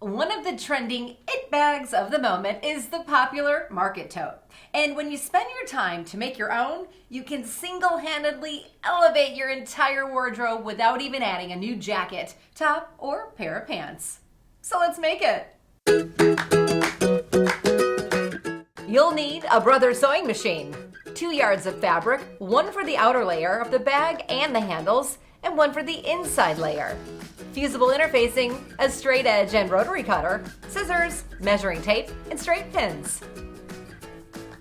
One of the trending it bags of the moment is the popular market tote. And when you spend your time to make your own, you can single-handedly elevate your entire wardrobe without even adding a new jacket, top, or pair of pants. So let's make it. You'll need a Brother sewing machine, 2 yards of fabric, one for the outer layer of the bag and the handles, and one for the inside layer. Fusible interfacing, a straight edge and rotary cutter, scissors, measuring tape, and straight pins.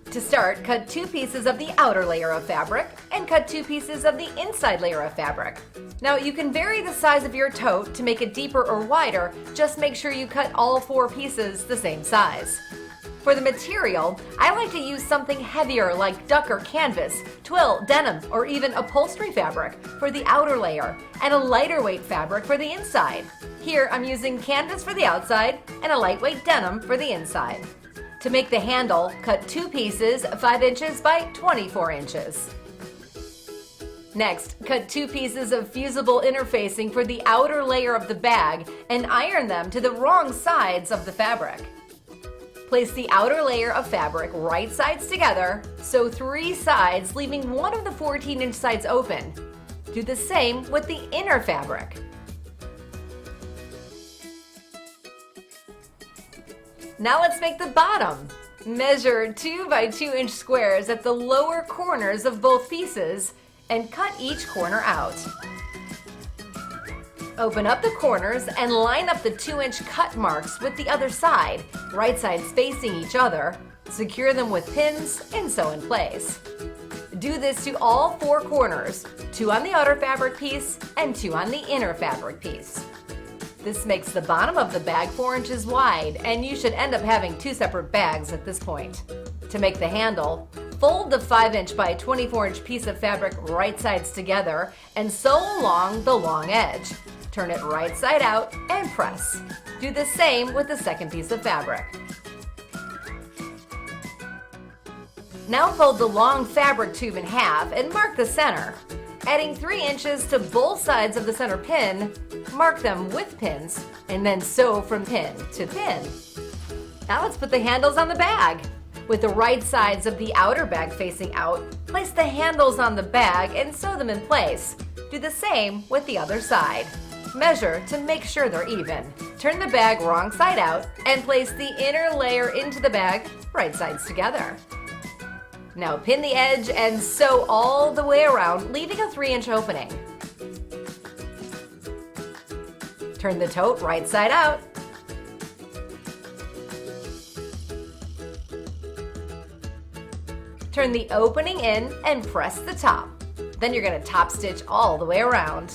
To start, cut 2 pieces of the outer layer of fabric and cut 2 pieces of the inside layer of fabric. Now you can vary the size of your tote to make it deeper or wider, just make sure you cut all 4 pieces the same size. For the material, I like to use something heavier like duck or canvas, twill, denim, or even upholstery fabric for the outer layer, and a lighter weight fabric for the inside. Here I'm using canvas for the outside and a lightweight denim for the inside. To make the handle, cut 2 pieces 5 inches by 24 inches. Next, cut 2 pieces of fusible interfacing for the outer layer of the bag and iron them to the wrong sides of the fabric. Place the outer layer of fabric right sides together, sew 3 sides, leaving one of the 14-inch sides open. Do the same with the inner fabric. Now let's make the bottom. Measure 2 by 2 inch squares at the lower corners of both pieces and cut each corner out. Open up the corners and line up the 2-inch cut marks with the other side, right sides facing each other. Secure them with pins and sew in place. Do this to all 4 corners, 2 on the outer fabric piece and 2 on the inner fabric piece. This makes the bottom of the bag 4 inches wide, and you should end up having 2 separate bags at this point. To make the handle, fold the 5-inch by 24-inch piece of fabric right sides together and sew along the long edge. Turn it right side out and press. Do the same with the second piece of fabric. Now fold the long fabric tube in half and mark the center. Adding 3 inches to both sides of the center pin, mark them with pins, and then sew from pin to pin. Now let's put the handles on the bag. With the right sides of the outer bag facing out, place the handles on the bag and sew them in place. Do the same with the other side. Measure to make sure they're even. Turn the bag wrong side out and place the inner layer into the bag right sides together. Now pin the edge and sew all the way around, leaving a 3-inch opening. Turn the tote right side out. Turn the opening in and press the top. Then you're going to top stitch all the way around.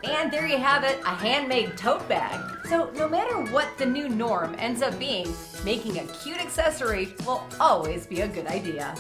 And there you have it, a handmade tote bag. So no matter what the new norm ends up being, making a cute accessory will always be a good idea.